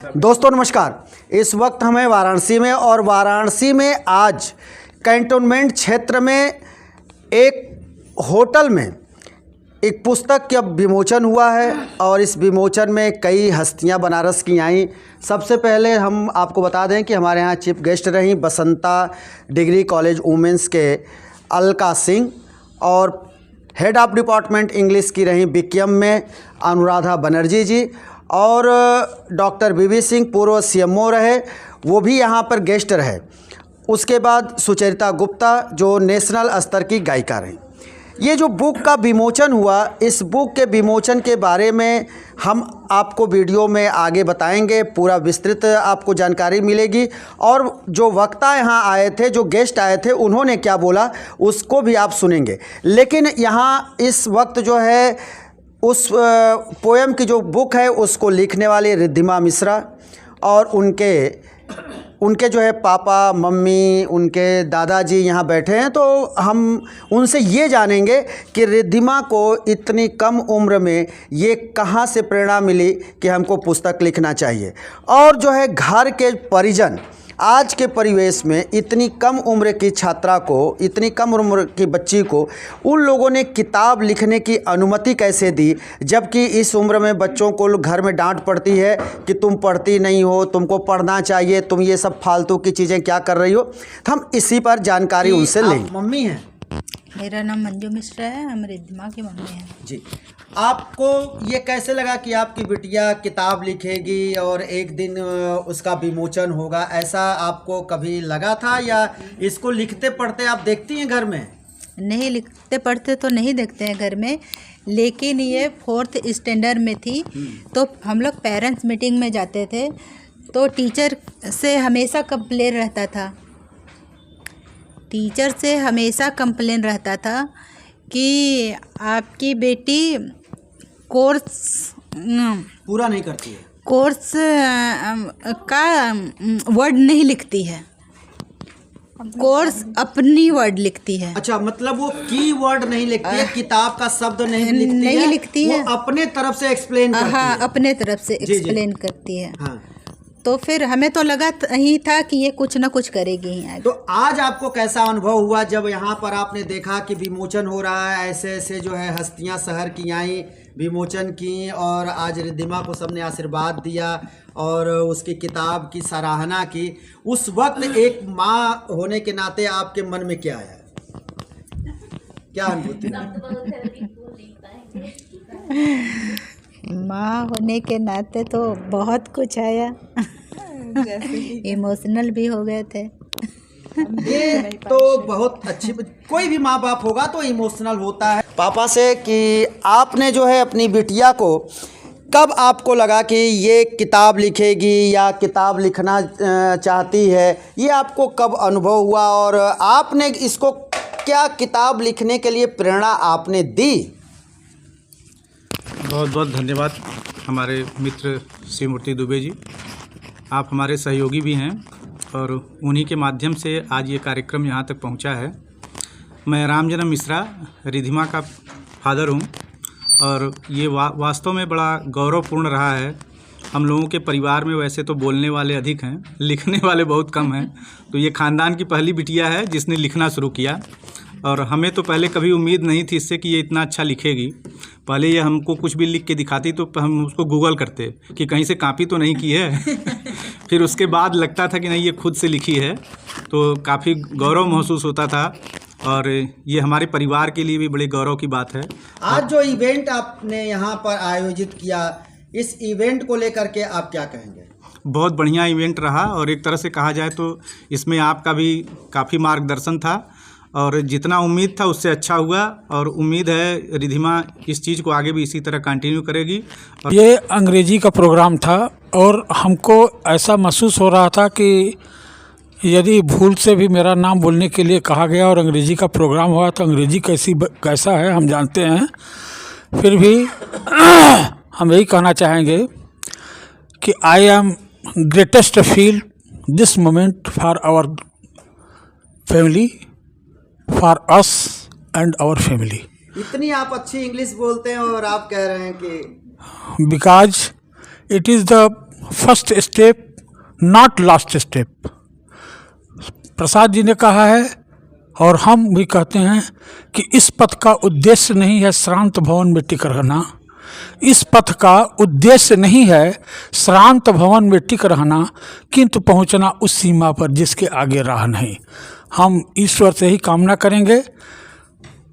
दोस्तों नमस्कार। इस वक्त हमें वाराणसी में और वाराणसी में आज कैंटोनमेंट क्षेत्र में एक होटल में एक पुस्तक का विमोचन हुआ है और इस विमोचन में कई हस्तियां बनारस की आईं। सबसे पहले हम आपको बता दें कि हमारे यहाँ चीफ गेस्ट रहीं बसंता डिग्री कॉलेज वुमेंस के अलका सिंह और हेड ऑफ डिपार्टमेंट इंग्लिश की रहीं बीकेएम में अनुराधा बनर्जी जी और डॉक्टर बीबी सिंह पूर्व सीएमओ रहे, वो भी यहाँ पर गेस्ट रहे। उसके बाद सुचरिता गुप्ता जो नेशनल स्तर की गायिका रहीं। ये जो बुक का विमोचन हुआ, इस बुक के विमोचन के बारे में हम आपको वीडियो में आगे बताएंगे, पूरा विस्तृत आपको जानकारी मिलेगी और जो वक्ता यहाँ आए थे, जो गेस्ट आए थे, उन्होंने क्या बोला उसको भी आप सुनेंगे। लेकिन यहाँ इस वक्त जो है उस पोएम की जो बुक है उसको लिखने वाले रिद्धिमा मिश्रा और उनके जो है पापा मम्मी, उनके दादाजी यहाँ बैठे हैं, तो हम उनसे ये जानेंगे कि रिद्धिमा को इतनी कम उम्र में ये कहाँ से प्रेरणा मिली कि हमको पुस्तक लिखना चाहिए। और जो है घर के परिजन आज के परिवेश में इतनी कम उम्र की छात्रा को, इतनी कम उम्र की बच्ची को उन लोगों ने किताब लिखने की अनुमति कैसे दी, जबकि इस उम्र में बच्चों को घर में डांट पड़ती है कि तुम पढ़ती नहीं हो, तुमको पढ़ना चाहिए, तुम ये सब फालतू की चीज़ें क्या कर रही हो। तो हम इसी पर जानकारी उनसे लेंगे। मम्मी हैं? मेरा नाम मंजू मिश्रा है, हम रिद्धिमा की मम्मी हैं जी। आपको ये कैसे लगा कि आपकी बिटिया किताब लिखेगी और एक दिन उसका विमोचन होगा, ऐसा आपको कभी लगा था या इसको लिखते पढ़ते आप देखती हैं घर में? नहीं, लिखते पढ़ते तो नहीं देखते हैं घर में, लेकिन ये 4th स्टैंडर्ड में थी तो हम लोग पेरेंट्स मीटिंग में जाते थे तो टीचर से हमेशा कंप्लेन रहता था, कि आपकी बेटी कोर्स पूरा नहीं करती है, कोर्स का वर्ड नहीं लिखती है, कोर्स अपनी वर्ड लिखती है। अच्छा, मतलब वो की वर्ड नहीं लिखती है, किताब का शब्द नहीं लिखती है, वो अपने तरफ से एक्सप्लेन करती है। हाँ, अपने तरफ से एक्सप्लेन करती है। हाँ। तो फिर हमें तो लगा ही था कि ये कुछ ना कुछ करेगी ही आगे। तो आज आपको कैसा अनुभव हुआ जब यहाँ पर आपने देखा कि विमोचन हो रहा है, ऐसे ऐसे जो है हस्तियाँ शहर की आई, विमोचन की और आज रिद्धिमा को सबने आशीर्वाद दिया और उसकी किताब die सराहना की। उस वक्त एक माँ होने के नाते आपके मन में क्या आया, क्या अनुभूति? माँ होने के नाते तो बहुत कुछ आया, इमोशनल भी हो गए थे। ये तो बहुत अच्छी, कोई भी माँ बाप होगा तो इमोशनल होता है। पापा से कि आपने जो है अपनी बिटिया को, कब आपको लगा कि ये किताब लिखेगी या किताब लिखना चाहती है, ये आपको कब अनुभव हुआ और आपने इसको क्या किताब लिखने के लिए प्रेरणा आपने दी? बहुत बहुत धन्यवाद हमारे मित्र श्री मूर्ति दुबे जी, आप हमारे सहयोगी भी हैं और उन्हीं के माध्यम से आज ये कार्यक्रम यहाँ तक पहुँचा है। मैं रामजन्म मिश्रा रिद्धिमा का फादर हूँ और ये वास्तव में बड़ा गौरवपूर्ण रहा है। हम लोगों के परिवार में वैसे तो बोलने वाले अधिक हैं, लिखने वाले बहुत कम हैं, तो ये ख़ानदान की पहली बिटिया है जिसने लिखना शुरू किया और हमें तो पहले कभी उम्मीद नहीं थी इससे कि ये इतना अच्छा लिखेगी। पहले ये हमको कुछ भी लिख के दिखाती तो हम उसको गूगल करते कि कहीं से कॉपी तो नहीं की है फिर उसके बाद लगता था कि नहीं ये खुद से लिखी है, तो काफ़ी गौरव महसूस होता था और ये हमारे परिवार के लिए भी बड़े गौरव की बात है। आज जो इवेंट आपने यहाँ पर आयोजित किया, इस इवेंट को लेकर के आप क्या कहेंगे? बहुत बढ़िया इवेंट रहा और एक तरह से कहा जाए तो इसमें आपका भी काफ़ी मार्गदर्शन था और जितना उम्मीद था उससे अच्छा हुआ और उम्मीद है रिद्धिमा इस चीज़ को आगे भी इसी तरह कंटिन्यू करेगी। ये अंग्रेजी का प्रोग्राम था और हमको ऐसा महसूस हो रहा था कि यदि भूल से भी मेरा नाम बोलने के लिए कहा गया और अंग्रेजी का प्रोग्राम हुआ तो अंग्रेजी कैसा है हम जानते हैं, फिर भी हम यही कहना चाहेंगे कि I am greatest feel this moment for our family, for us and our family. इतनी आप अच्छी इंग्लिश बोलते हैं और आप कह रहे हैं कि because it is the first step not last step. Prasad ji ने कहा है और हम भी कहते हैं कि इस पथ का उद्देश्य नहीं है श्रांत भवन में टिक रहना, इस पथ का उद्देश्य नहीं है श्रांत भवन में टिक रहना, किंतु पहुंचना उस सीमा पर जिसके आगे राह नहीं। हम ईश्वर से ही कामना करेंगे।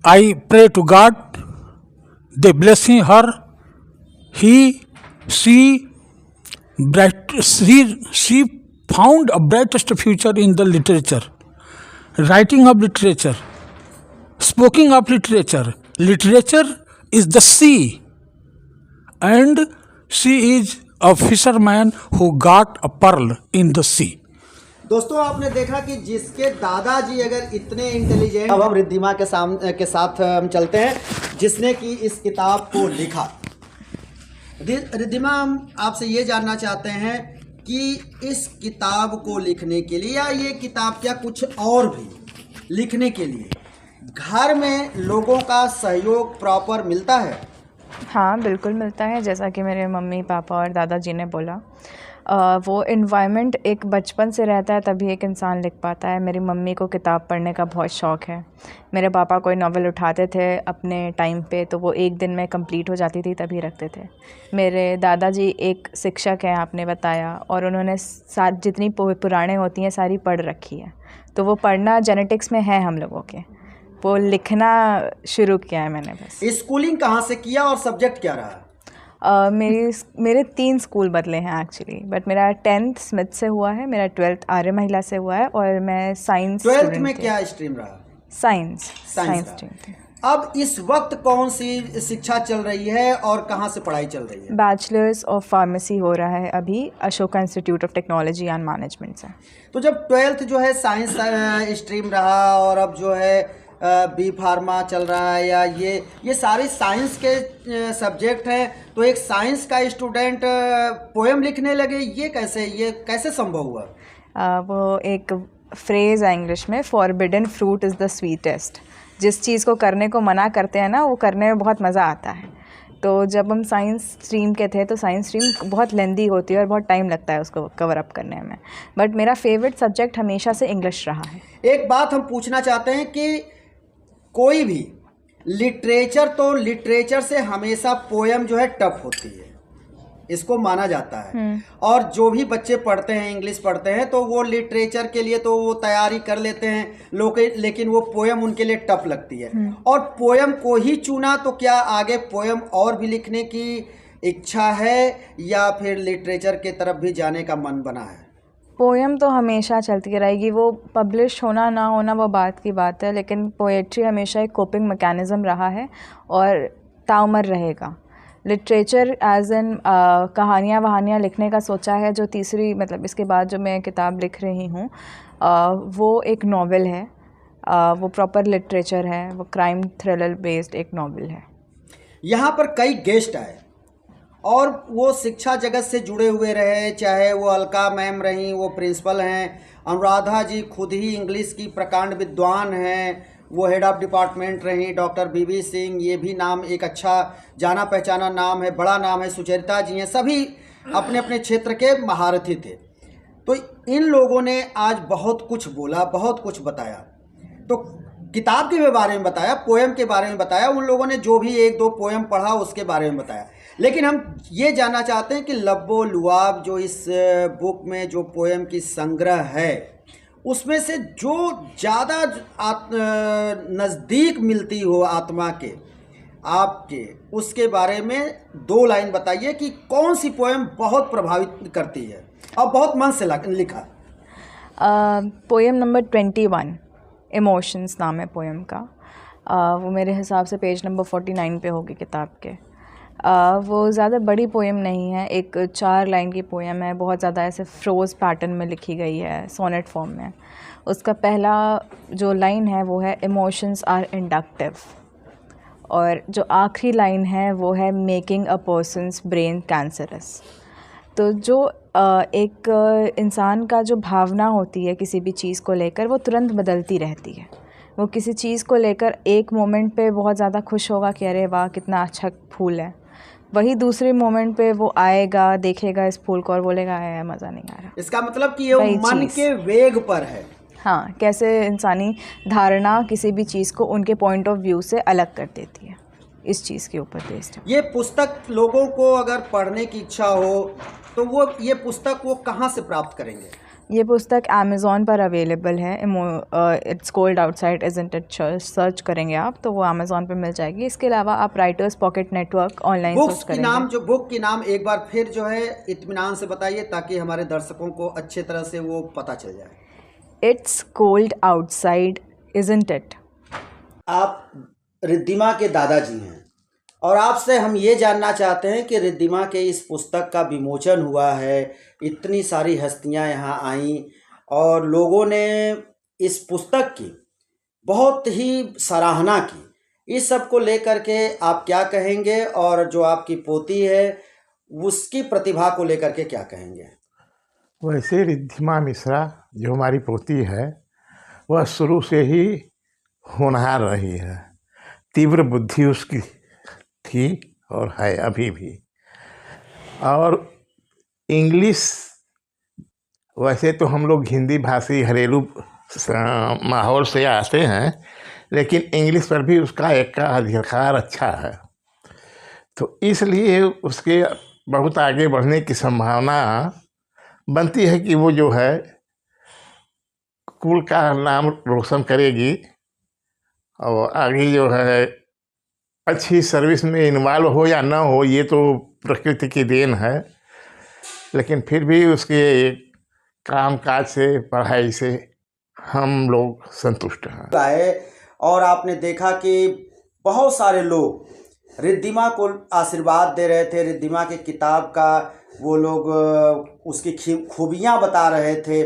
I pray to God they blessing her, he she found a brightest future in the literature, writing of literature, speaking of literature. Literature is the sea, and she is a fisherman who got a pearl in the sea. दोस्तों आपने देखा कि जिसके दादाजी अगर इतने intelligent, अब हम रिद्धिमा के साथ हम चलते हैं, जिसने कि इस किताब को लिखा। रिद्धिमा, हम आपसे ये जानना चाहते हैं कि इस किताब को लिखने के लिए, या ये किताब क्या कुछ और भी लिखने के लिए घर में लोगों का सहयोग प्रॉपर मिलता है? हाँ, बिल्कुल मिलता है। जैसा कि मेरे मम्मी पापा और दादाजी ने बोला, वो इन्वायरमेंट एक बचपन से रहता है तभी एक इंसान लिख पाता है। मेरी मम्मी को किताब पढ़ने का बहुत शौक़ है। मेरे पापा कोई नॉवेल उठाते थे अपने टाइम पे तो वो एक दिन में कंप्लीट हो जाती थी तभी रखते थे। मेरे दादाजी एक शिक्षक हैं, आपने बताया, और उन्होंने जितनी पुराने होती हैं सारी पढ़ रखी है। तो वो पढ़ना जेनेटिक्स में है हम लोगों के। वो लिखना शुरू किया है मैंने बस। स्कूलिंग कहाँ से किया और सब्जेक्ट क्या रहा? मेरे 3 स्कूल बदले हैं एक्चुअली, बट मेरा 10th स्मिथ से हुआ है, मेरा 12th आर्य महिला से हुआ है, और मैं साइंस। 12th में क्या स्ट्रीम रहा? साइंस स्ट्रीम थी। अब इस वक्त कौन सी शिक्षा चल रही है और कहाँ से पढ़ाई चल रही है? बैचलर्स ऑफ फार्मेसी हो रहा है अभी Ashoka institute of technology and management से। तो जब 12th जो है साइंस स्ट्रीम रहा और अब जो है बी फार्मा चल रहा है, या ये सारे साइंस के सब्जेक्ट हैं, तो एक साइंस का स्टूडेंट पोएम लिखने लगे, ये कैसे संभव हुआ? वो एक फ्रेज़ है इंग्लिश में, forbidden fruit is the sweetest. जिस चीज़ को करने को मना करते हैं ना, वो करने में बहुत मज़ा आता है। तो जब हम साइंस स्ट्रीम के थे तो साइंस स्ट्रीम बहुत लेंदी होती है और बहुत टाइम लगता है उसको कवर अप करने में, बट मेरा फेवरेट सब्जेक्ट हमेशा से इंग्लिश रहा है। एक बात हम पूछना चाहते हैं कि कोई भी लिटरेचर से हमेशा पोएम जो है टफ होती है, इसको माना जाता है। और जो भी बच्चे पढ़ते हैं, इंग्लिश पढ़ते हैं, तो वो लिटरेचर के लिए तो वो तैयारी कर लेते हैं, लेकिन वो पोएम उनके लिए टफ लगती है। और पोएम को ही चुना, तो क्या आगे पोएम और भी लिखने की इच्छा है या फिर लिटरेचर के तरफ भी जाने का मन बना है? पोएम तो हमेशा चलती रहेगी, वो पब्लिश होना ना होना वो बात की बात है, लेकिन पोएट्री हमेशा एक कोपिंग मैकेनिज़्म रहा है और ताउमर रहेगा। लिटरेचर एज एन कहानियाँ वहानियाँ लिखने का सोचा है, जो तीसरी मतलब इसके बाद जो मैं किताब लिख रही हूँ वो एक नॉवेल है, वो प्रॉपर लिटरेचर है, वो क्राइम थ्रिलर बेस्ड एक नॉवेल है। यहाँ पर कई गेस्ट आए और वो शिक्षा जगत से जुड़े हुए रहे, चाहे वो अलका मैम रहीं, वो प्रिंसिपल हैं, अनुराधा जी खुद ही इंग्लिश की प्रकांड विद्वान हैं, वो हेड ऑफ डिपार्टमेंट रहीं, डॉक्टर बीबी सिंह, ये भी नाम एक अच्छा जाना पहचाना नाम है, बड़ा नाम है, सुचरिता जी हैं, सभी अपने अपने क्षेत्र के महारथी थे। तो इन लोगों ने आज बहुत कुछ बोला, बहुत कुछ बताया, तो किताब के बारे में बताया, पोएम के बारे में बताया, उन लोगों ने जो भी 1-2 पोएम पढ़ा उसके बारे में बताया। लेकिन हम ये जानना चाहते हैं कि लब्बो लुआब जो इस बुक में जो पोएम की संग्रह है, उसमें से जो ज़्यादा नज़दीक मिलती हो आत्मा के आपके, उसके बारे में 2 लाइन बताइए कि कौन सी पोएम बहुत प्रभावित करती है और बहुत मन से लिखा। पोएम नंबर 21 इमोशंस नाम है पोएम का। वो मेरे हिसाब से पेज नंबर 49 पे होगी किताब के। वो ज़्यादा बड़ी पोएम नहीं है, एक 4 लाइन की पोएम है, बहुत ज़्यादा ऐसे फ्रोज़ पैटर्न में लिखी गई है, सोनेट फॉर्म में। उसका पहला जो लाइन है वो है इमोशंस आर इंडक्टिव, और जो आखिरी लाइन है वो है making a persons brain cancerous. तो जो एक इंसान का जो भावना होती है किसी भी चीज़ को लेकर, वो तुरंत बदलती रहती है। वो किसी चीज़ को लेकर एक मोमेंट पे बहुत ज़्यादा खुश होगा कि अरे वाह कितना अच्छा फूल है, वही दूसरे मोमेंट पे वो आएगा, देखेगा इस फूल को और बोलेगा आया मज़ा नहीं आ रहा। इसका मतलब कि ये वही मन चीज़। के वेग पर है। हाँ, कैसे इंसानी धारणा किसी भी चीज़ को उनके पॉइंट ऑफ व्यू से अलग कर देती है, इस चीज़ के ऊपर बेस्ड है। ये पुस्तक लोगों को अगर पढ़ने की इच्छा हो तो वो ये पुस्तक वो कहाँ से प्राप्त करेंगे? ये पुस्तक अमेज़ॉन पर अवेलेबल है। It's cold outside isn't it, search करेंगे आप तो वो अमेज़ॉन पे मिल जाएगी। इसके अलावा आप writers pocket network online search करेंगे। बुक की नाम एक बार फिर जो है इत्मीनान से बताइए ताकि हमारे दर्शकों को अच्छे तरह से वो पता चल जाए। It's cold outside isn't it. आप रिद्धिमा के दादाजी हैं और आपसे हम ये जानना चाहते हैं कि रिद्धिमा के इस पुस्तक का विमोचन हुआ है, इतनी सारी हस्तियां यहाँ आईं और लोगों ने इस पुस्तक की बहुत ही सराहना की। इस सब को लेकर के आप क्या कहेंगे और जो आपकी पोती है उसकी प्रतिभा को लेकर के क्या कहेंगे? वैसे रिद्धिमा मिश्रा जो हमारी पोती है वह शुरू से ही होनहार रही है, तीव्र बुद्धि उसकी थी और है अभी भी। और इंग्लिश, वैसे तो हम लोग हिंदी भाषी घरेलू माहौल से आते हैं, लेकिन इंग्लिश पर भी उसका एक का अधिकार अच्छा है, तो इसलिए उसके बहुत आगे बढ़ने की संभावना बनती है कि वो जो है कुल का नाम रोशन करेगी और आगे जो है अच्छी सर्विस में इन्वॉल्व हो या ना हो ये तो प्रकृति की देन है, लेकिन फिर भी उसके काम काज से, पढ़ाई से हम लोग संतुष्ट हैं। और आपने देखा कि बहुत सारे लोग रिद्धिमा को आशीर्वाद दे रहे थे, रिद्धिमा की किताब का वो लोग उसकी खूबियाँ बता रहे थे,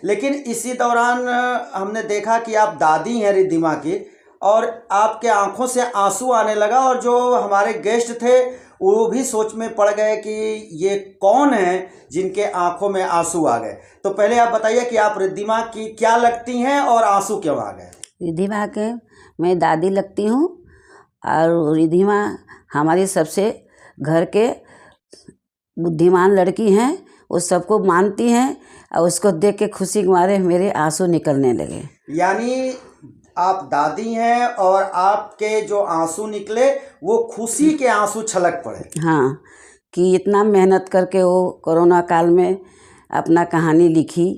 लेकिन इसी दौरान हमने देखा कि आप दादी हैं रिद्धिमा की और आपके आंखों से आंसू आने लगा और जो हमारे गेस्ट थे वो भी सोच में पड़ गए कि ये कौन है जिनके आंखों में आंसू आ गए। तो पहले आप बताइए कि आप रिद्धिमा की क्या लगती हैं और आंसू क्यों आ गए? रिद्धिमा के मैं दादी लगती हूँ और रिद्धिमा हमारी सबसे घर के बुद्धिमान लड़की हैं, वो सबको मानती हैं और उसको देख के खुशी के मारे मेरे आंसू निकलने लगे। यानी आप दादी हैं और आपके जो आंसू निकले वो खुशी के आंसू छलक पड़े। हाँ, कि इतना मेहनत करके वो कोरोना काल में अपना कहानी लिखी,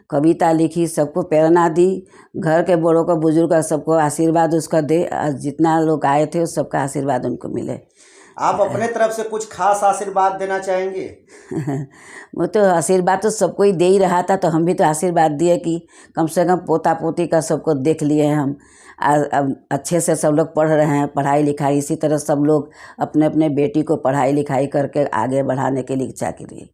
कविता लिखी, सबको प्रेरणा दी, घर के बड़ों को, बुजुर्ग का सबको आशीर्वाद उसका दे, जितना लोग आए थे उस सबका आशीर्वाद उनको मिले। आप अपने तरफ से कुछ खास आशीर्वाद देना चाहेंगे? वो तो आशीर्वाद तो सबको ही दे ही रहा था, तो हम भी तो आशीर्वाद दिए कि कम से कम पोता पोती का सबको देख लिए हम, अब अच्छे से सब लोग पढ़ रहे हैं, पढ़ाई लिखाई इसी तरह सब लोग अपने अपने बेटी को पढ़ाई लिखाई करके आगे बढ़ाने के लिए इच्छा करिए।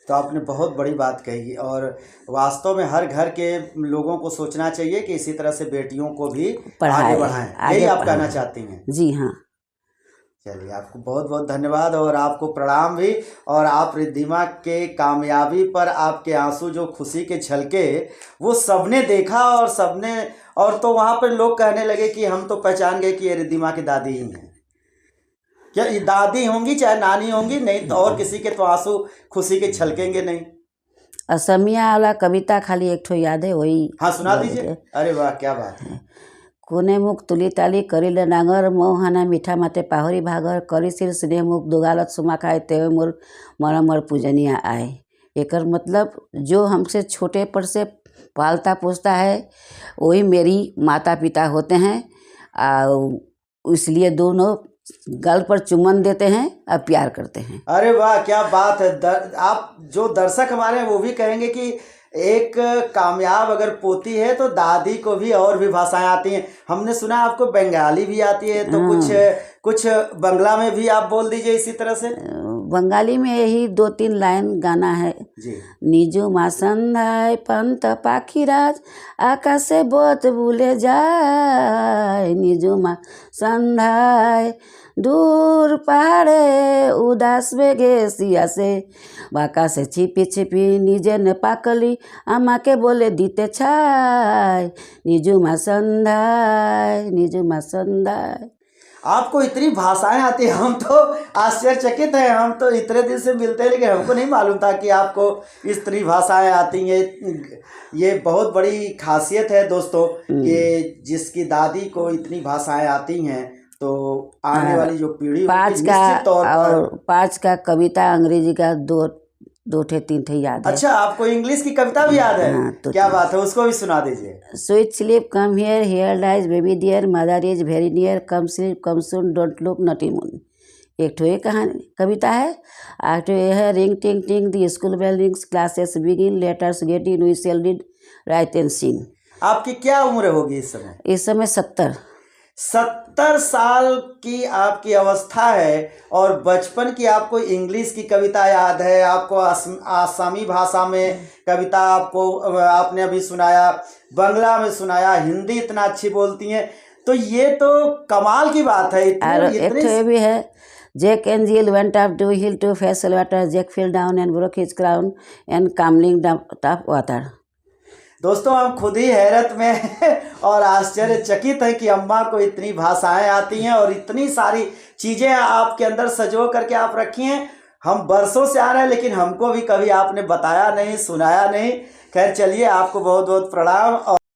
तो आपने बहुत बड़ी बात कही और वास्तव में हर घर के लोगों को सोचना चाहिए कि इसी तरह से बेटियों को भी आगे बढ़ाएं, यही आप कहना चाहती हैं? जी हाँ। चलिए, आपको बहुत बहुत धन्यवाद और आपको प्रणाम भी। और आप रिद्धिमा के कामयाबी पर आपके आंसू जो खुशी के छलके वो सबने देखा और सबने, और तो वहाँ पर लोग कहने लगे कि हम तो पहचान गए कि ये रिद्धिमा की दादी ही हैं। क्या ये दादी होंगी चाहे नानी होंगी, नहीं तो और किसी के तो आंसू खुशी के छलकेंगे नहीं। असमिया वाला कविता खाली एक ठो याद है, वही। हाँ, सुना दीजिए। अरे वाह, क्या बात है। कोने मुख तुली ताली करिले नांगर, मोहाना मीठा माते पाहरी भागर, करी सिर स्नेह मुख दुगालत सुमा खाए, तेवे मोर मरमर पूजनिया आए। एकर मतलब जो हमसे छोटे पर से पालता पोसता है वही मेरी माता पिता होते हैं, और इसलिए दोनों गल पर चुम्बन देते हैं और प्यार करते हैं। अरे वाह, क्या बात है। आप जो दर्शक हमारे हैं वो भी कहेंगे कि एक कामयाब अगर पोती है तो दादी को भी और भी भाषाएं आती हैं। हमने सुना आपको बंगाली भी आती है, तो कुछ बंगला में भी आप बोल दीजिए इसी तरह से। बंगाली में यही 2-3 लाइन गाना है जी। निजु मा संधाय पंत पाखीराज आकाशे बोत भूले जाए, निजु मा संधाय दूर पहाड़े उदास बेगे सिया से, बाका से छिपी छिपी निजे ने पाकली आमा के बोले दीते छाय, निजु मा संधाय, निजु मा संधाय। आपको इतनी भाषाएं आती हैं, हम तो आश्चर्यचकित हैं। हम तो इतने दिन से मिलते हैं लेकिन हमको नहीं मालूम था कि आपको इतनी भाषाएं आती हैं। ये बहुत बड़ी खासियत है दोस्तों कि जिसकी दादी को इतनी भाषाएं आती हैं तो आने वाली जो पीढ़ी पाँच होगी का निश्चित तौर पर। और 5 का कविता अंग्रेजी का 2 थे 3 थे याद है। अच्छा, आपको इंग्लिश की कविता भी याद है? हाँ, तो क्या बात है, उसको भी सुना दीजिए। Sweet sleep come here lies baby dear, mother is very near, come sleep come soon, don't look naughty moon. एक ठो ये कहानी कविता है। एक ठो ये है, ring ting ting the school bell rings, classes begin, letters get in, we shall read write and sing. आपकी क्या उम्र होगी इस समय? इस समय 70 साल की आपकी अवस्था है और बचपन की आपको इंग्लिश की कविता याद है, आपको आसामी भाषा में कविता आपने अभी सुनाया, बंगला में सुनाया, हिंदी इतना अच्छी बोलती हैं, तो ये तो कमाल की बात है। और एक ठो ये भी है, Jack and Jill went up to hill to fetch water, Jack fell down and broke his crown and कमलिंग टॉप वाटर। दोस्तों, हम खुद ही हैरत में हैं और आश्चर्यचकित हैं कि अम्मा को इतनी भाषाएं आती हैं और इतनी सारी चीज़ें आपके अंदर सजो करके आप रखी हैं। हम बरसों से आ रहे हैं लेकिन हमको भी कभी आपने बताया नहीं, सुनाया नहीं। खैर चलिए, आपको बहुत बहुत प्रणाम।